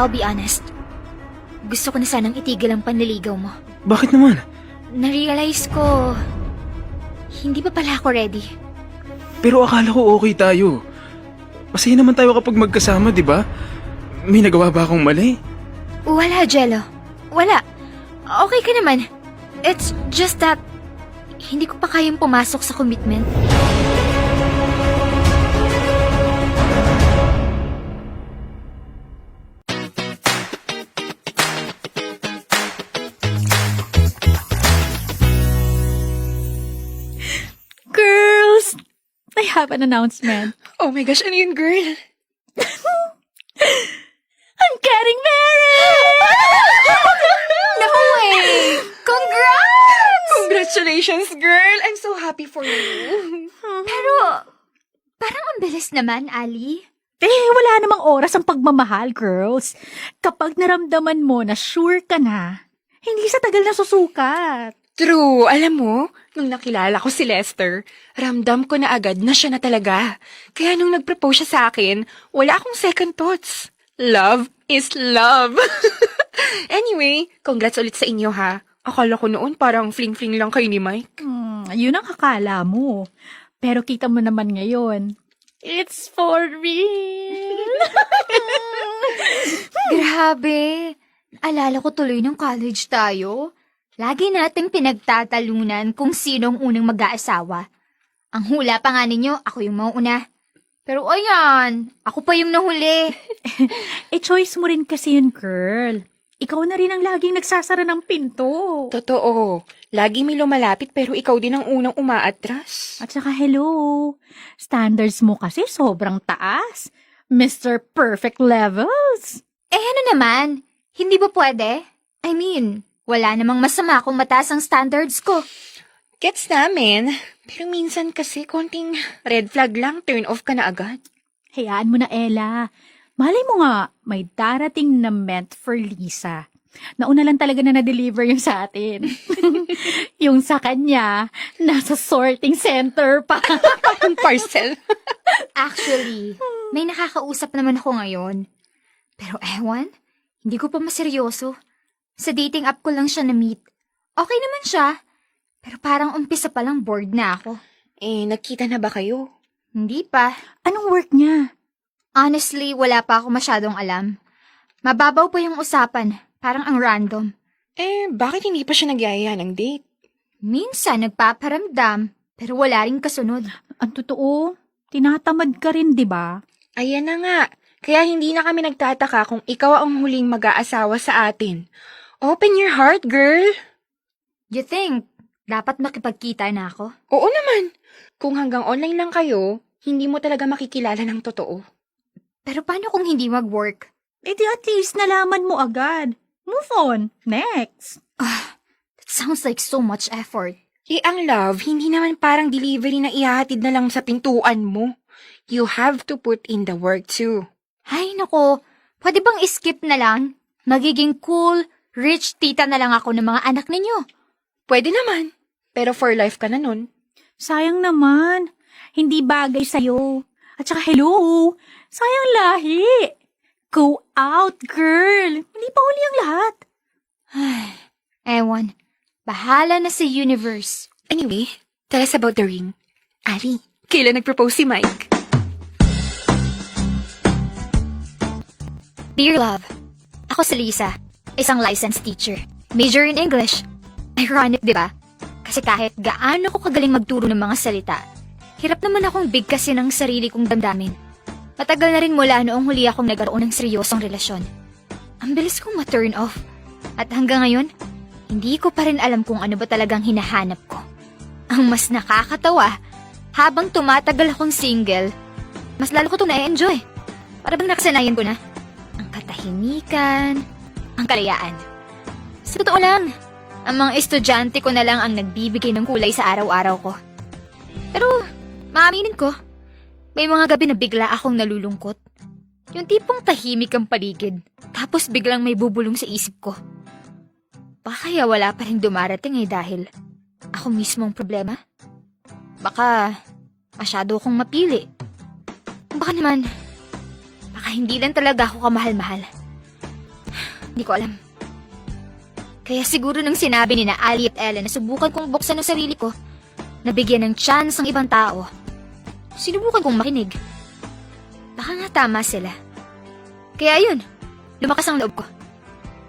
I'll be honest. Gusto ko na sanang itigil ang panliligaw mo. Bakit naman? Narealize ko, hindi pa pala ako ready. Pero akala ko okay tayo. Masaya naman tayo kapag magkasama, di ba? May nagawa ba akong mali? Wala, Jello. Wala. Okay ka naman. It's just that, hindi ko pa kayang pumasok sa commitment. Girls, I have an announcement. Oh my gosh, ano yun, girl? I'm getting married! No way! Congrats! Congratulations, girl! I'm so happy for you. Pero, parang ang bilis naman, Ali. Wala namang oras ang pagmamahal, girls. Kapag naramdaman mo na sure ka na, hindi sa tagal na susukat. True. Alam mo, nung nakilala ko si Lester, ramdam ko na agad na siya na talaga. Kaya nung nag-propose siya sa akin, wala akong second thoughts. Love is love. Anyway, congrats ulit sa inyo ha. Akala ko noon parang fling-fling lang kayo ni Mike. Yun ang akala mo. Pero kita mo naman ngayon, it's for real. Grabe. Alala ko tuloy nung college tayo. Lagi nating pinagtatalunan kung sinong unang mag-aasawa. Ang hula pa nga ninyo, ako yung mauuna. Pero ayan, ako pa yung nahuli. Choice mo rin kasi yun, girl. Ikaw na rin ang laging nagsasara ng pinto. Totoo. Lagi may lumalapit pero ikaw din ang unang umaatras. At saka hello, standards mo kasi sobrang taas. Mr. Perfect Levels. Ano naman? Hindi ba pwede? I mean, wala namang masama kung mataas ang standards ko. Gets namin. Pero minsan kasi konting red flag lang, turn off ka na agad. Hayaan mo na, Ella. Malay mo nga, may darating na meant for Lisa. Nauna lang talaga na na-deliver yung sa atin. Yung sa kanya, nasa sorting center pa. Ang parcel. Actually, may nakakausap naman ako ngayon. Pero ewan, hindi ko pa maseryoso. Sa dating app ko lang siya na-meet. Okay naman siya, pero parang umpisa pa lang bored na ako. Nagkita na ba kayo? Hindi pa. Anong work niya? Honestly, wala pa ako masyadong alam. Mababaw pa yung usapan, parang ang random. Bakit hindi pa siya nagyaya ng date? Minsan nagpaparamdam, pero wala ring kasunod. Ang totoo, tinatamad ka rin, di ba? Ayan na nga. Kaya hindi na kami nagtataka kung ikaw ang huling mag-aasawa sa atin. Open your heart, girl. You think, dapat makipagkita na ako? Oo naman. Kung hanggang online lang kayo, hindi mo talaga makikilala ng totoo. Pero paano kung hindi mag-work? Di at least nalaman mo agad. Move on. Next. That sounds like so much effort. Ang love, hindi naman parang delivery na ihahatid na lang sa pintuan mo. You have to put in the work too. Ay nako, pwede bang skip na lang? Magiging cool, rich tita na lang ako ng mga anak ninyo. Pwede naman. Pero for life ka na nun. Sayang naman. Hindi bagay sa'yo. At saka hello, sayang lahi. Go out, girl. Hindi pa huli ang lahat. Ewan, bahala na sa universe. Anyway, tell us about the ring. Ali, kailan nag-propose si Mike? Dear love, ako si Lisa, isang licensed teacher. Major in English. Ironic, di ba? Kasi kahit gaano ko kagaling magturo ng mga salita, hirap naman akong bigkasin ng sarili kong damdamin. Matagal na rin mula noong huli akong nagkaroon ng seryosong relasyon. Ang bilis kong ma-turn off. At hanggang ngayon, hindi ko pa rin alam kung ano ba talagang hinahanap ko. Ang mas nakakatawa, habang tumatagal akong single, mas lalo ko itong na-enjoy. Para bang nakasanayan ko na. Ang katahimikan, ang kalayaan. Sa totoo lang, ang mga estudyante ko na lang ang nagbibigay ng kulay sa araw-araw ko. Pero, maaminin ko, may mga gabi na bigla akong nalulungkot. Yung tipong tahimik ang paligid, tapos biglang may bubulong sa isip ko. Baka kaya wala pa rin dumarating dahil ako mismo ang problema? Baka masyado akong mapili. Baka naman, baka hindi lang talaga ako kamahal-mahal. Hindi ko alam. Kaya siguro nang sinabi ni na Ali at Ella na subukan kong buksan ang sarili ko, nabigyan ng chance ang ibang tao, sinubukan kong makinig. Baka nga tama sila. Kaya yun, lumakas ang loob ko.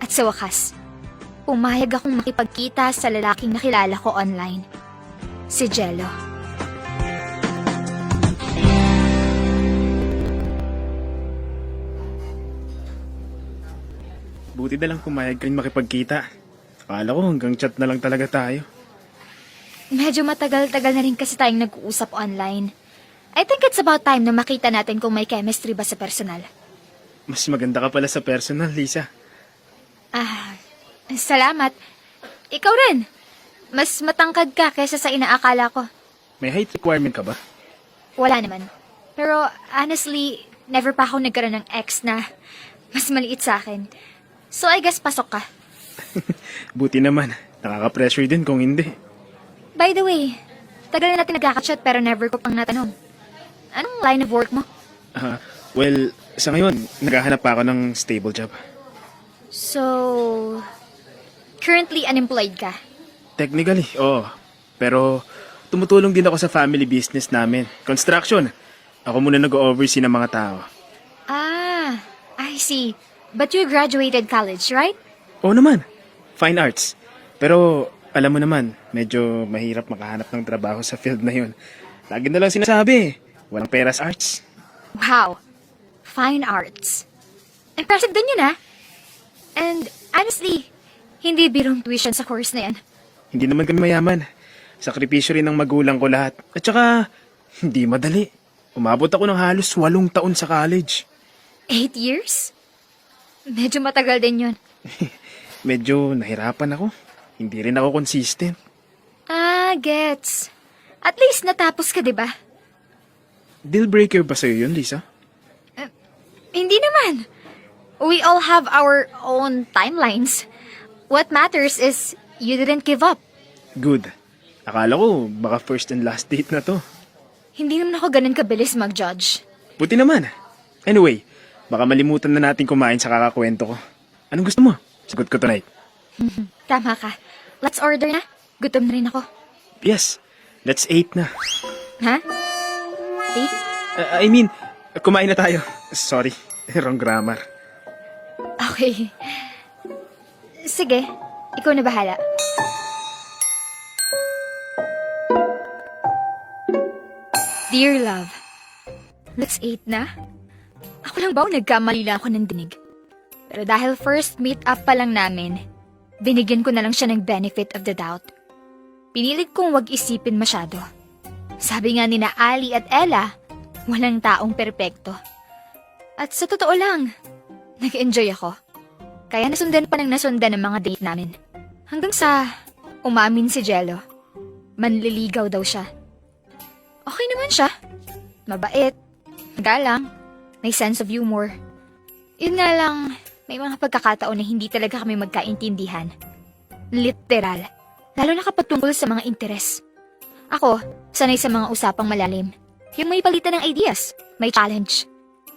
At sa wakas, pumayag akong makipagkita sa lalaking nakilala ko online. Si Jello. Buti na lang pumayag ka rin makipagkita. Akala ko hanggang chat na lang talaga tayo. Medyo matagal-tagal na rin kasi tayong nag-uusap online. I think it's about time na makita natin kung may chemistry ba sa personal. Mas maganda ka pala sa personal, Lisa. Salamat. Ikaw rin. Mas matangkad ka kaysa sa inaakala ko. May height requirement ka ba? Wala naman. Pero honestly, never pa ako nagkaroon ng ex na mas maliit sa akin. So I guess pasok ka. Buti naman. Nakaka-pressure din kung hindi. By the way, tagal na natin nagkakachat pero never ko pang natanong. Anong line of work mo? Well, sa ngayon, naghahanap pa ako ng stable job. So, currently unemployed ka? Technically, oo. Pero tumutulong din ako sa family business namin. Construction. Ako muna nag-oversee ng mga tao. Ah, I see. But you graduated college, right? Oo naman. Fine arts. Pero alam mo naman, medyo mahirap makahanap ng trabaho sa field na yun. Lagi na lang sinasabi, walang pera sa arts. Wow. Fine arts. Impressive din yun, ah. And honestly, hindi birong tuition sa course na yan. Hindi naman kami mayaman. Sakripisyo rin ng magulang ko lahat. At saka, hindi madali. Umabot ako ng halos 8 taon sa college. 8 years? Medyo matagal din yun. Medyo nahirapan ako. Hindi rin ako consistent. Ah, gets. At least natapos ka, di ba? Deal breaker ba sa'yo yun, Lisa? Hindi naman. We all have our own timelines. What matters is you didn't give up. Good. Akala ko, baka first and last date na to. Hindi naman ako ganun kabilis mag-judge. Buti naman. Anyway, baka malimutan na natin kumain sa kakakwento ko. Anong gusto mo? Sagot ko tonight. Tama ka. Let's order na. Gutom na rin ako. Yes, let's eat na. Ha? Date? I mean, kumain na tayo. Sorry, wrong grammar. Okay. Sige, ikaw na bahala. Dear love, let's eat na. Ako lang ba o nagkamali lang ako ng dinig? Pero dahil first meet up pa lang namin, binigyan ko na lang siya ng benefit of the doubt. Pinilit kong wag isipin masyado. Sabi nga ni na Ali at Ella, walang taong perpekto. At sa totoo lang, nag-enjoy ako. Kaya nasundan pa ng nasundan ng mga date namin. Hanggang sa umamin si Jello. Manliligaw daw siya. Okay naman siya. Mabait, magalang, may sense of humor. Yun nga lang, may mga pagkakataon na hindi talaga kami magkaintindihan. Literal. Lalo na kapag tungkol sa mga interes. Ako, sanay sa mga usapang malalim. Yung may palitan ng ideas, may challenge.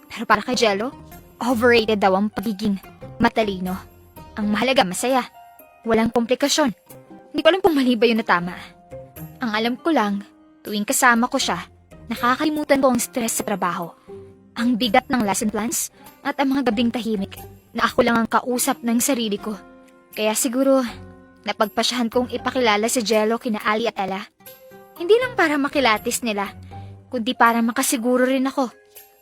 Pero para kay Jello, overrated daw ang pagiging matalino. Ang mahalaga, masaya. Walang komplikasyon. Hindi ko alam kung mali ba yun na tama. Ang alam ko lang, tuwing kasama ko siya, nakakalimutan ko ang stress sa trabaho. Ang bigat ng lesson plans at ang mga gabing tahimik na ako lang ang kausap ng sarili ko. Kaya siguro, napagpasyahan kong ipakilala si Jello kina Ali at Ella. Hindi lang para makilatis nila, kundi para makasiguro rin ako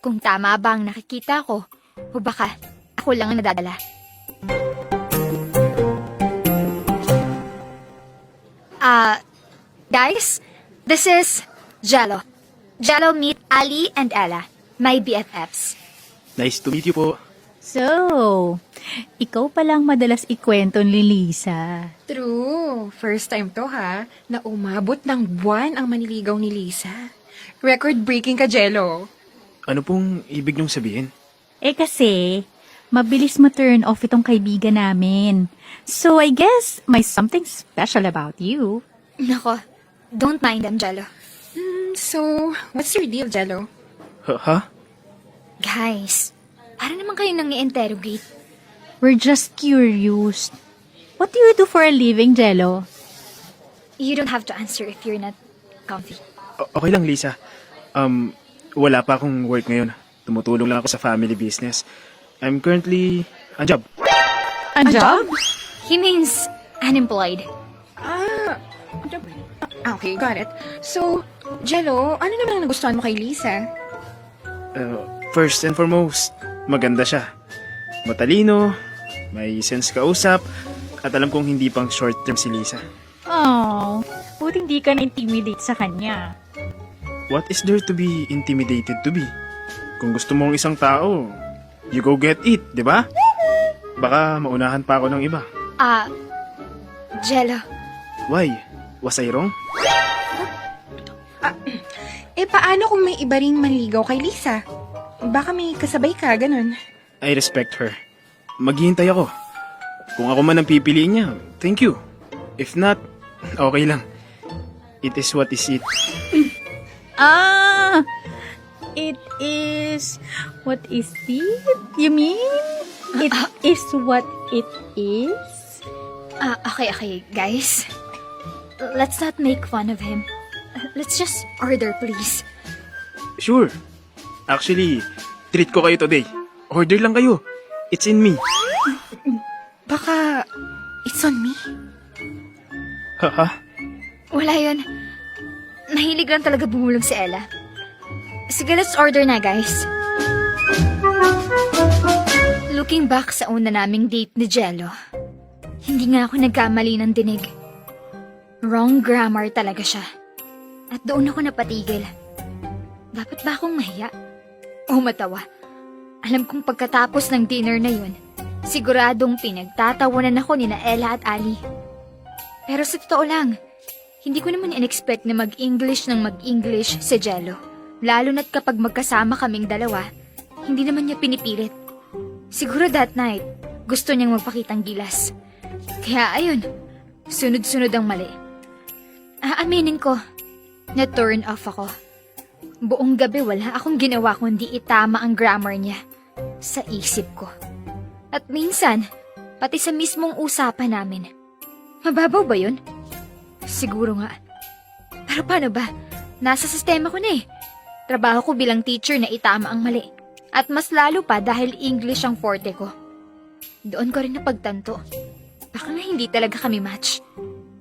kung tama ba ang nakikita ko o baka ako lang ang nadadala. Guys, this is Jello. Jello meet Ali and Ella, my BFFs. Nice to meet you po. So, ikaw palang madalas ikwento ni Lisa. True. First time to ha, na umabot ng buwan ang maniligaw ni Lisa. Record-breaking ka, Jello. Ano pong ibig niyong sabihin? Eh kasi, mabilis ma-turn off itong kaibigan namin. So, I guess may something special about you. Nako, don't mind them, Jello. So, what's your deal, Jello? Ha? Guys, para naman kayo nang i-interrogate. We're just curious. What do you do for a living, Jello? You don't have to answer if you're not comfy. Okay lang, Lisa. Wala pa akong work ngayon. Tumutulong lang ako sa family business. I'm currently on job. A job? He means unemployed. Okay, got it. So, Jello, ano naman ang nagustuhan mo kay Lisa? First and foremost, maganda siya. Matalino, may sense kausap, at alam kong hindi pang short term si Lisa. Oh, buti hindi ka na-intimidate sa kanya. What is there to be intimidated to be? Kung gusto mong isang tao, you go get it, di ba? Baka maunahan pa ako ng iba. Jello, Why? Was I wrong? Paano kung may iba ring manligaw kay Lisa? Baka may kasabay ka, ganun. I respect her. Maghihintay ako. Kung ako man ang pipiliin niya, thank you. If not, okay lang. It is what is it. It is... What is it? You mean? It is what it is? okay, guys. Let's not make fun of him. Let's just order, please. Sure. Actually, treat ko kayo today. Order lang kayo. It's in me. Baka, it's on me. Haha. Wala yun. Nahilig lang talaga bumulong si Ella. Sige, let's order na, guys. Looking back sa una naming date ni Jello, hindi nga ako nagkamali ng dinig. Wrong grammar talaga siya. At doon ako napatigil. Dapat ba akong mahiya? O matawa? Alam kong pagkatapos ng dinner na yun, siguradong pinagtatawanan ako ni na Ella at Ali. Pero sa totoo lang, hindi ko naman in-expect na mag-English ng mag-English si Jello. Lalo na't kapag magkasama kaming dalawa, hindi naman niya pinipilit. Siguro that night, gusto niyang magpakitang gilas. Kaya ayun, sunod-sunod ang mali. Aaminin ko, na-turn off ako. Buong gabi wala akong ginawa kundi itama ang grammar niya sa isip ko. At minsan, pati sa mismong usapan namin. Mababaw ba yun? Siguro nga. Pero paano ba? Nasa sistema ko na eh. Trabaho ko bilang teacher na itama ang mali. At mas lalo pa dahil English ang forte ko. Doon ko rin napagtanto. Baka nga hindi talaga kami match.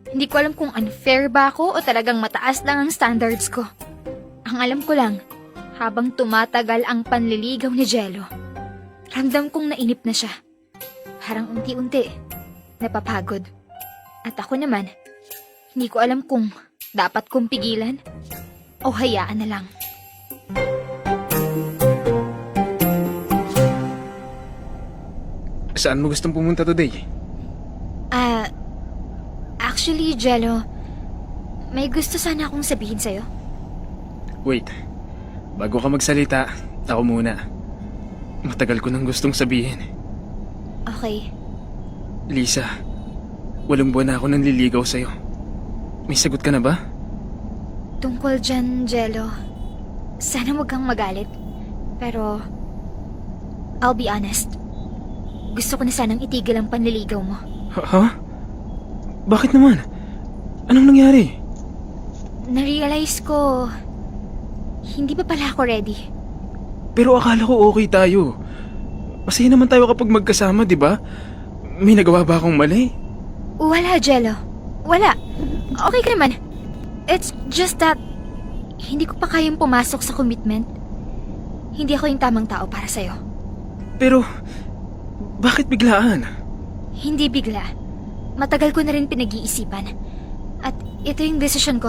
Hindi ko alam kung unfair ba ako o talagang mataas lang ang standards ko. Ang alam ko lang, habang tumatagal ang panliligaw ni Jello, ramdam kong nainip na siya. Parang unti-unti, napapagod. At ako naman, hindi ko alam kung dapat kong pigilan o hayaan na lang. Saan mo gustong pumunta today? Actually, Jello, may gusto sana akong sabihin sa'yo. Wait. Bago ka magsalita, ako muna. Matagal ko nang gustong sabihin. Okay. Lisa, 8 buwan na ako nanliligaw sa'yo. May sagot ka na ba? Tungkol dyan, Jello, sana huwag kang magalit. Pero, I'll be honest. Gusto ko na sanang itigil ang panliligaw mo. Ha? Bakit naman? Anong nangyari? Na-realize ko, hindi pa pala ako ready. Pero akala ko okay tayo. Masaya naman tayo kapag magkasama, di ba? May nagawa ba akong mali? Wala, Jello. Wala. Okay ka naman. It's just that, hindi ko pa kayang pumasok sa commitment. Hindi ako yung tamang tao para sa'yo. Pero, bakit biglaan? Hindi bigla. Matagal ko na rin pinag-iisipan. At ito yung desisyon ko.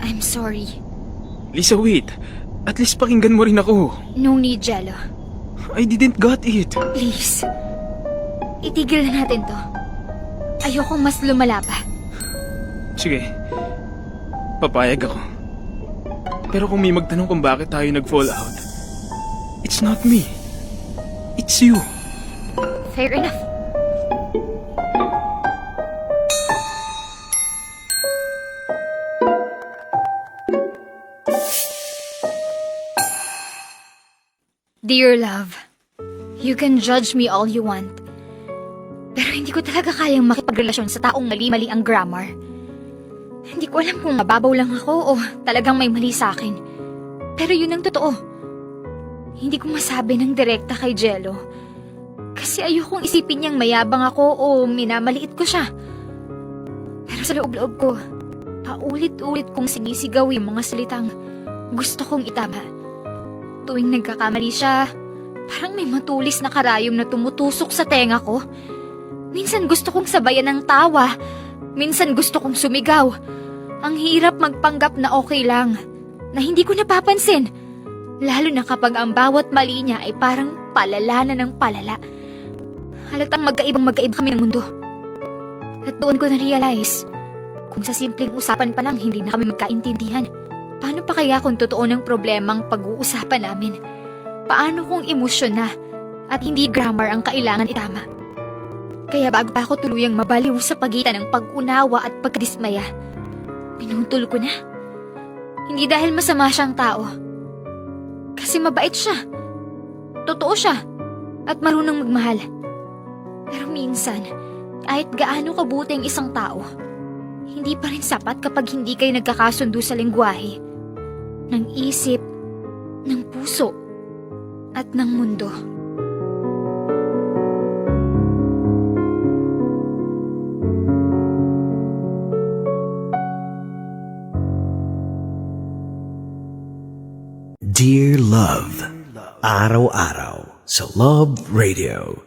I'm sorry. Lisa, wait. At least pakinggan mo rin ako. No need, Jello. I didn't got it. Please. Itigil na natin to. Ayokong mas lumala pa. Sige. Papayag ako. Pero kung may magtanong kung bakit tayo nag-fall out, it's not me. It's you. Fair enough. Dear love, You can judge me all you want. Pero hindi ko talaga kayang makipagrelasyon sa taong mali-mali ang grammar. Hindi ko alam kung mababaw lang ako o talagang may mali sa akin. Pero yun ang totoo. Hindi ko masabi ng direkta kay Jello. Kasi ayokong isipin niyang mayabang ako o minamaliit ko siya. Pero sa loob-loob ko, paulit-ulit kong sinisigaw yung mga salitang gusto kong itama. Tuwing nagkakamali siya, parang may matulis na karayom na tumutusok sa tenga ko. Minsan gusto kong sabayan ng tawa. Minsan gusto kong sumigaw. Ang hirap magpanggap na okay lang, na hindi ko napapansin. Lalo na kapag ang bawat mali niya ay parang palala na ng palala. Halatang magkaibang kami ng mundo. At doon ko na-realize, kung sa simpleng usapan pa lang hindi na kami magkaintindihan, paano pa kaya kung totoo ng problemang pag-uusapan namin? Paano kung emosyon na at hindi grammar ang kailangan itama? Kaya bago pa ako tuluyang mabaliw sa pagitan ng pag-unawa at pagdismaya, pinutol ko na. Hindi dahil masama siyang tao. Kasi mabait siya. Totoo siya. At marunong magmahal. Pero minsan, kahit gaano kabuti ang isang tao, hindi pa rin sapat kapag hindi kayo nagkakasundo sa lengguwahe, ng isip, ng puso, at ng mundo. Dear Love, araw-araw sa Love Radio.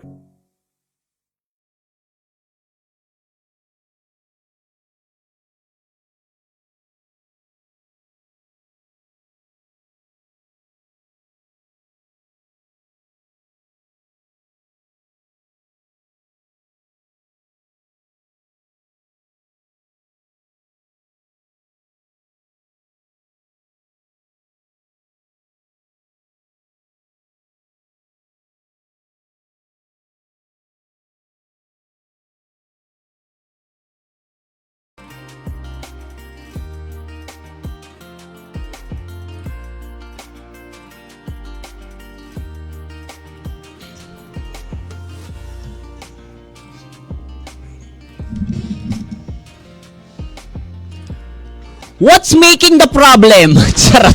What's making the problem? Charot.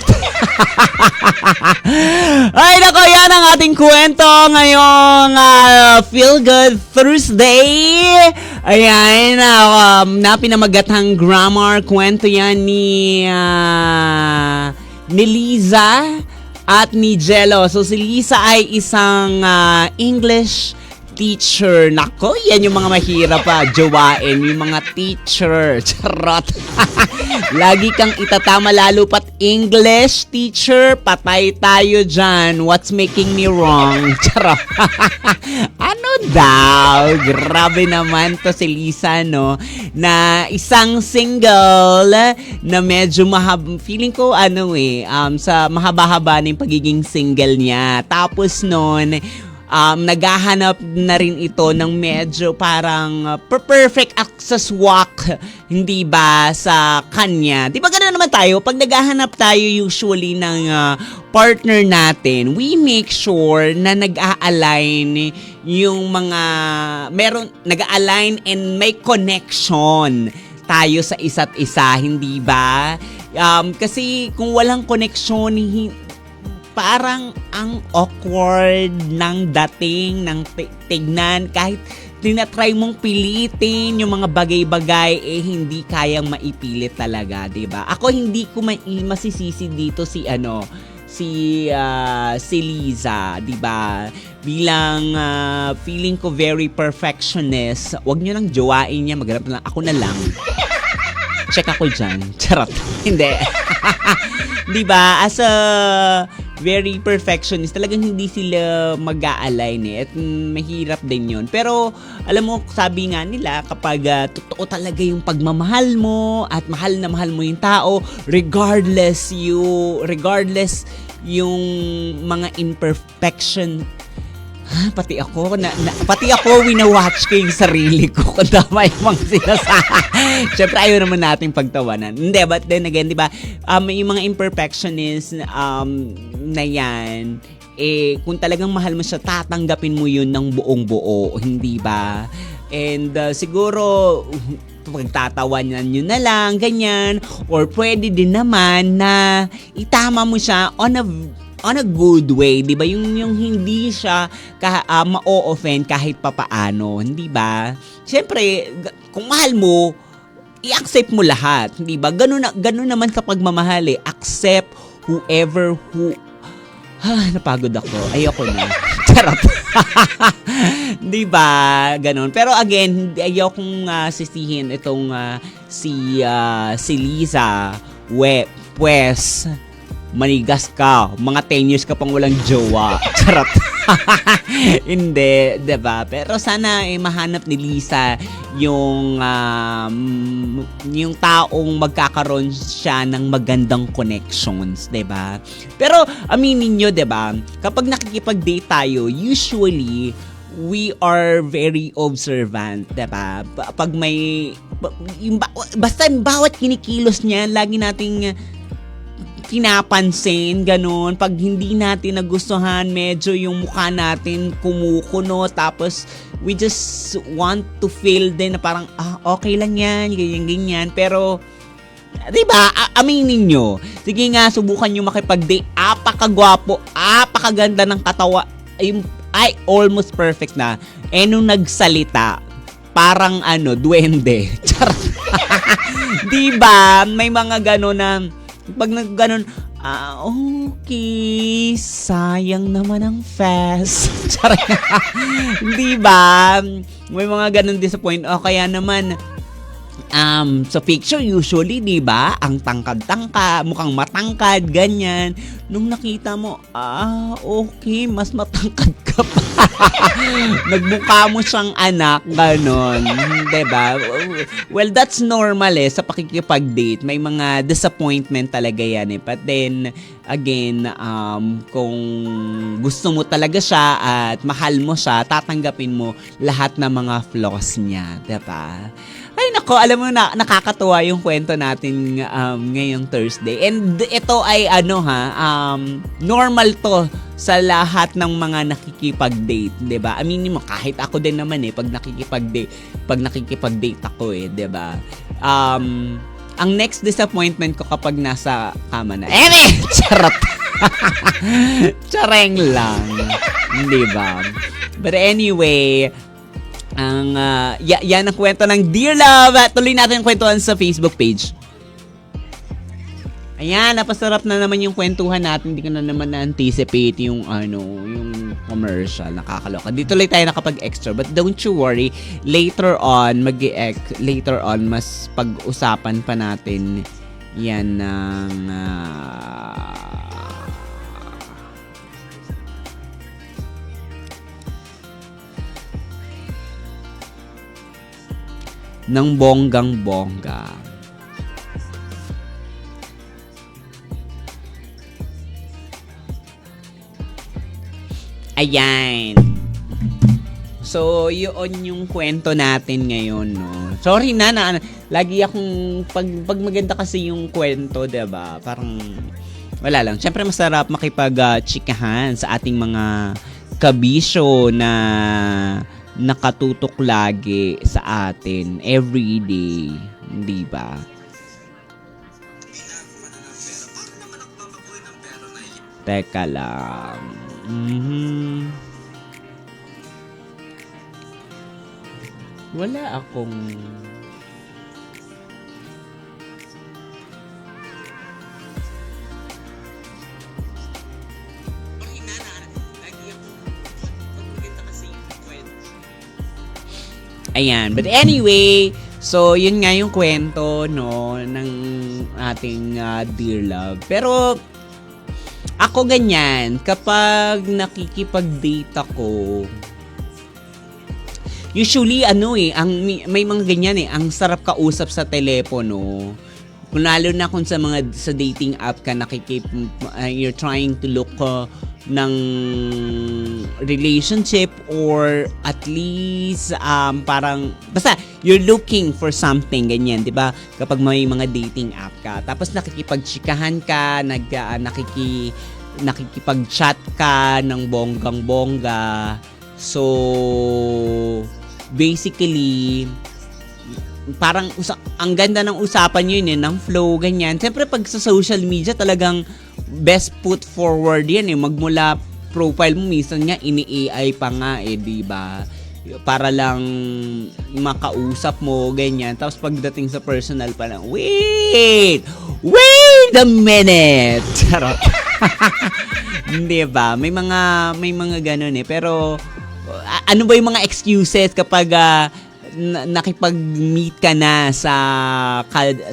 Ay, nako, yan ang ating kwento ngayong Feel Good Thursday. Ayan, na pinamagatang grammar. Kwento yan ni Liza at ni Jello. So, si Liza ay isang English teacher. Nako, yan yung mga mahirap jowain, yung mga teacher. Charot. Lagi kang itatama lalo pat English teacher. Patay tayo dyan. What's making me wrong? Charot. Ano daw? Grabe naman to si Lisa, no? Na isang single na medyo feeling ko sa mahaba-haba ng pagiging single niya. Tapos nun, naghahanap na rin ito ng medyo parang perfect access walk, hindi ba, sa kanya. Di ba gano'n naman tayo? Pag naghahanap tayo usually ng partner natin, we make sure na nag-a-align yung mga, nag-a-align and may connection tayo sa isa't isa, hindi ba? Kasi kung walang connection, parang ang awkward ng dating, ng tignan, kahit tinatry mong pilitin yung mga bagay-bagay, hindi kayang maipilit talaga, 'di ba? Ako hindi ko masisisi dito si Liza, 'di ba? Bilang feeling ko very perfectionist. Wag niyo nang jowain niya, maghanap na lang ako na lang. Check ako dyan. Charot. Hindi. 'Di ba? As a very perfectionist, talagang hindi sila mag-a-align at mahirap din yun. Pero alam mo, sabi nga nila, kapag totoo talaga yung pagmamahal mo at mahal na mahal mo yung tao, regardless yung mga imperfection, pati ako wina-watch ko yung sarili ko kung tama yung mga sinasabi. Siyempre, ayaw naman natin pagtawanan. Hindi, but then again, di ba, yung mga imperfectionist na yan, kung talagang mahal mo siya, tatanggapin mo yun ng buong buo, hindi ba? And siguro, pagtatawanan nyo na lang, ganyan. Or pwede din naman na itama mo siya on a good way, di ba? Yung hindi siya ma-offend kahit papaano, hindi ba? Siyempre, kung mahal mo, i-accept mo lahat, hindi ba? Ganun naman sa pagmamahal Accept whoever who... napagod ako. Ayoko na. Charot. Di ba? Ganon. Pero again, ayokong sisihin itong si Liza. Pues, manigas ka. Mga 10 years ka pang walang jowa. Charot. Hindi, diba? Pero sana mahanap ni Liza yung taong magkakaroon siya ng magandang connections, diba? Pero aminin nyo, diba? Kapag nakikipag-date tayo, usually we are very observant, diba? Pag may basta bawat kinikilos niya, lagi nating pinapansin, ganun. Pag hindi natin nagustuhan, medyo yung mukha natin kumukuno, tapos we just want to feel din na parang, okay lang yan, ganyan. Pero, diba, aminin nyo. Sige nga, subukan nyo makipag-date. Apakagwapo, apakaganda ng katawa. Ay, almost perfect na. Nung nagsalita, parang duwende. Charot. Diba, may mga gano'n na, pag nagganon, okay, sayang naman ang fast. Di ba? May mga ganon disappoint. O kaya naman, sa picture usually, di ba? Ang tangkad-tangka, mukhang matangkad, ganyan. Nung nakita mo, okay, mas matangkad ka pa. Nagmukha mo siyang anak, ganon. Diba? Well, that's normal sa pakikipag-date. May mga disappointment talaga yan But then, again, kung gusto mo talaga siya at mahal mo siya, tatanggapin mo lahat ng mga flaws niya. Diba? Ay nako, alam mo na, nakakatuwa yung kwento natin ngayong Thursday. And ito ay normal to sa lahat ng mga nakikipag-date, 'di ba? Aminin mo, kahit ako din naman pag nakikipag-date ako 'di ba? Ang next disappointment ko kapag nasa kama na. Charot. Chareng lang. 'Di ba? But anyway, yan ang kwento ng Dear Love. Tuloy natin ang kwentuhan sa Facebook page. Ayan, napasarap na naman yung kwentuhan natin. Hindi ko na naman na-anticipate yung commercial. Nakakaloka. Dito lang tayo nakapag-extra. But don't you worry. Later on, mas pag-usapan pa natin yan ng bonggang-bongga. Ayan. So, yun yung kwento natin ngayon, no? Sorry na lagi akong, pag maganda kasi yung kwento, diba? Parang, wala lang. Siyempre, masarap makipag-chikahan sa ating mga kabisyo na nakatutok lagi sa atin every day, di ba? Teka lang. Wala akong Ayan. But anyway, so yun nga yung kwento, no, ng ating Dear Love. Pero ako ganyan, kapag nakikipag-date ako, usually may mga ganyan ang sarap kausap sa telepono. Kung lalo na kung sa dating app ka you're trying to look ng relationship or at least parang basta you're looking for something ganyan, 'di ba? Kapag may mga dating app ka, tapos nakikipagchikahan ka, nakikipag-chat ka ng bonggang-bongga. So, basically, parang ang ganda ng usapan yun ng flow, ganyan. Siyempre, pag sa social media, talagang best put forward yan magmula profile mo, minsan nga, ini-AI pa nga diba? Para lang makausap mo, ganyan. Tapos pagdating sa personal pa lang, wait a minute! Charot. Diba? May mga ganun pero, ano ba yung mga excuses kapag nakipag-meet ka na sa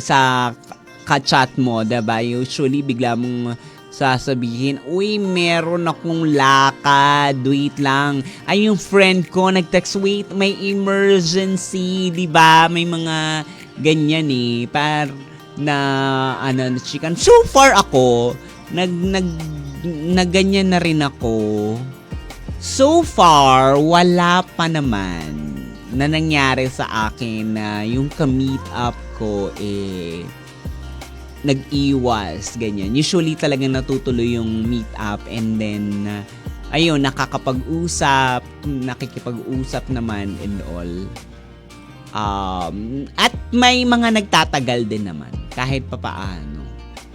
ka-chat mo, diba? Usually, bigla mong sasabihin, uy, meron akong lakad, wait lang. Ay, yung friend ko, nag-text, wait, may emergency, diba? May mga ganyan na chicken. So far ako, ganyan na rin ako. So far, wala pa naman na nangyari sa akin na yung ka-meet up ko nag-iwas, ganyan. Usually talagang natutuloy yung meet up and then ayun, nakikipag-usap naman and all. At may mga nagtatagal din naman kahit papaano.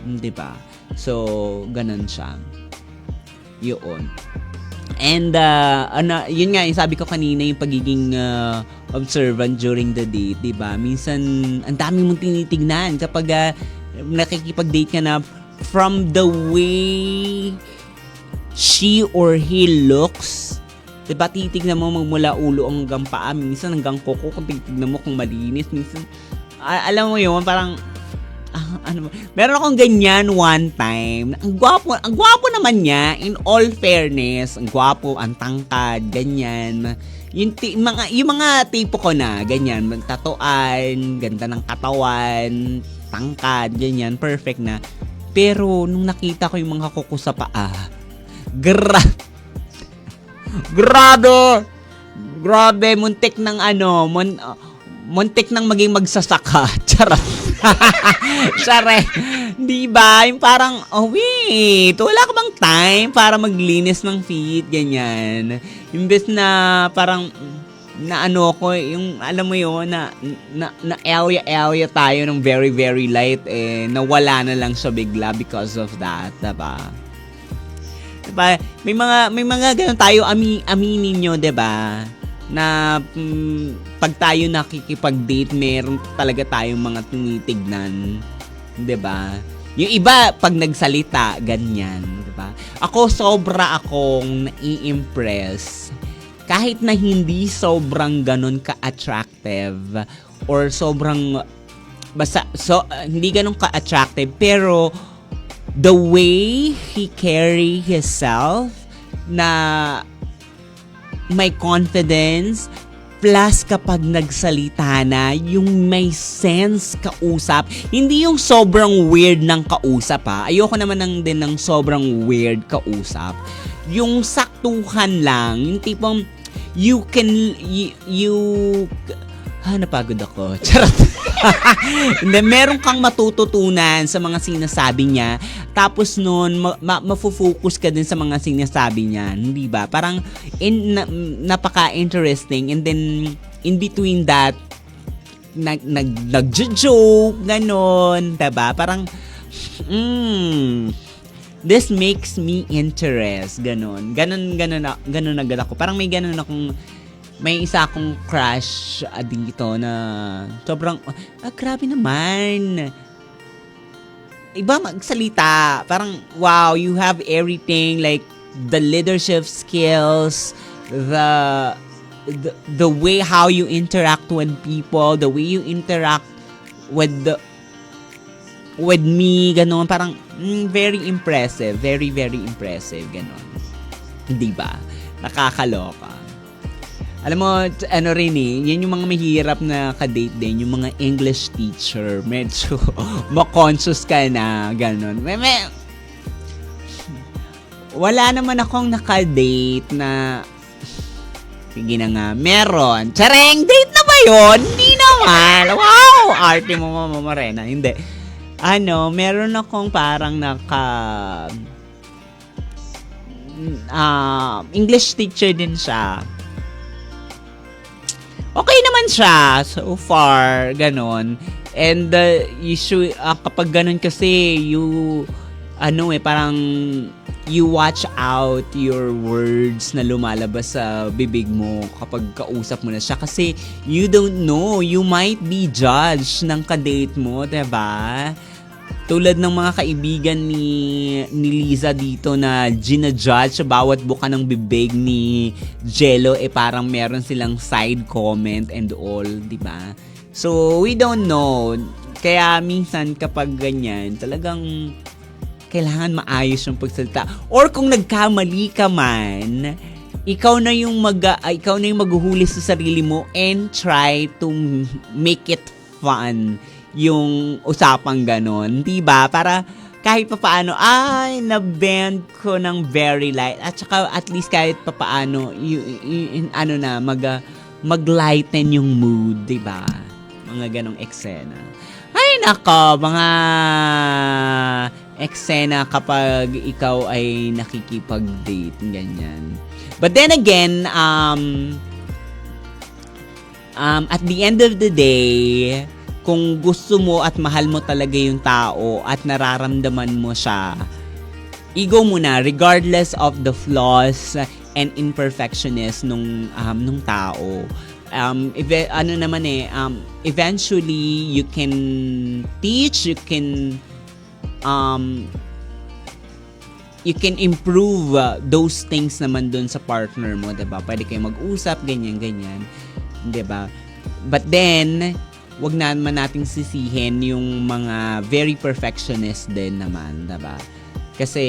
'Di ba? So, ganun siya. Yun. And yun nga, yung sabi ko kanina, yung pagiging observant during the date, 'di ba? Minsan ang dami mong tinitignan kapag nakikipag-date ka na, from the way she or he looks. 'Di ba? Titignan mo magmula ulo hanggang paa, minsan hanggang kuko, kung titignan mo kung malinis, minsan alam mo yun, parang meron akong ganyan one time. Ang gwapo naman niya, in all fairness. Ang gwapo, ang tangkad, ganyan. Yung mga tipo ko na, ganyan. Tatuan, ganda ng katawan, tangkad, ganyan. Perfect na. Pero, nung nakita ko yung mga kuko sa paa, grabe, muntik ng muntik nang maging magsasaka. Charot. Sare. Di ba? Yung parang, wait, wala ka bang time para maglinis ng feet, ganyan. Imbes na parang, yung, alam mo yun, na area tayo ng very, very light, nawala na lang siya bigla because of that, diba? Diba? May mga ganun tayo, aminin nyo, diba? Na pag tayo nakikipag-date, meron talaga tayong mga tinitignan, 'di ba? Yung iba pag nagsalita ganyan, 'di ba? Ako sobra akong nai-impress kahit na hindi sobrang ganun ka-attractive or sobrang hindi ganun ka-attractive, pero the way he carry himself, na may confidence, plus kapag nagsalita na, yung may sense kausap, hindi yung sobrang weird ng kausap Ayoko naman ng sobrang weird kausap. Yung saktuhan lang, yung tipong napagod ako. Charot. Hindi, meron kang matututunan sa mga sinasabi niya. Tapos nun, mafo-focus ka din sa mga sinasabi niya. Hindi ba? Parang napaka-interesting. And then, in between that, nag-joke, ganon. Diba? Parang, this makes me interest. Ganon agad ako. Parang may isa akong crush dito na sobrang, grabe naman. Iba magsalita. Parang, wow, you have everything, like, the leadership skills, the way how you interact with people, the way you interact with me, ganon. Parang, very impressive. Very, very impressive, ganon. Diba? Nakakaloka. Alam mo, yan yung mga mahirap na ka-date din, yung mga English teacher. Medyo ma-conscious ka na, gano'n. Wala naman akong naka-date na, sige na nga, meron. Tsareng, date na ba yun? Hindi naman. Wow! Arte mo, Mama Morena. Hindi. Meron akong parang English teacher din siya. Okay naman siya so far, ganon. And kapag ganon kasi, parang you watch out your words na lumalabas sa bibig mo kapag kausap mo na siya. Kasi you don't know, you might be judged ng kadate mo, diba? Tulad ng mga kaibigan ni Liza dito na ginajudge sa bawat buka ng bibig ni Jello, parang meron silang side comment and all, di ba? So, we don't know. Kaya minsan kapag ganyan, talagang kailangan maayos yung pagsalita. Or kung nagkamali ka man, ikaw na yung maghuhuli sa sarili mo and try to make it fun yung usapang ganon, diba? Para kahit papaano, na-bend ko ng very light. At saka at least kahit papaano, mag-lighten yung mood, diba? Mga ganong eksena. Ay, nako, mga eksena kapag ikaw ay nakikipag-date, ganyan. But then again, at the end of the day, kung gusto mo at mahal mo talaga yung tao at nararamdaman mo siya, go muna regardless of the flaws and imperfections nung tao. Eventually you can teach, you can improve those things naman dun sa partner mo, 'di ba? Pwede kayo mag-usap ganyan, 'di ba? But then wag naman nating sisihin yung mga very perfectionist din naman, diba? Kasi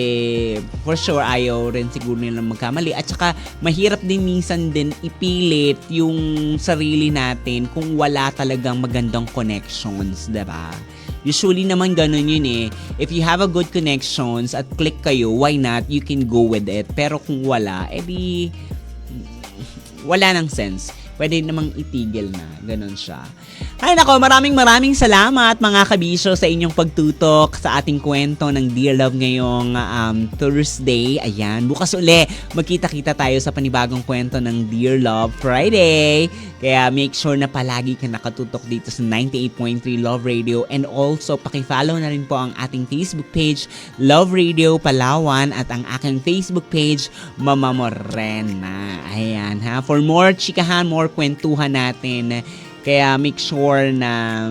for sure ayaw rin siguro nilang magkamali at saka mahirap din minsan din ipilit yung sarili natin kung wala talagang magandang connections, diba? Usually naman ganun yun eh. If you have a good connections at click kayo, why not? You can go with it. Pero kung wala, edi wala nang sense. Pwede namang itigil na. Ganon siya. Ay nako, maraming salamat mga kabisyo sa inyong pagtutok sa ating kwento ng Dear Love ngayong Thursday. Ayan, bukas uli magkita-kita tayo sa panibagong kwento ng Dear Love Friday. Kaya make sure na palagi ka nakatutok dito sa 98.3 Love Radio, and also paki-follow na rin po ang ating Facebook page Love Radio Palawan at ang aking Facebook page Mama Morena. Ayan ha, for more chikahan, more kwentuhan natin. Kaya make sure na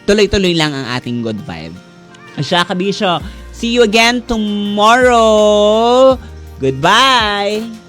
tuloy-tuloy lang ang ating good vibe. Siya kabisyo, see you again tomorrow. Goodbye!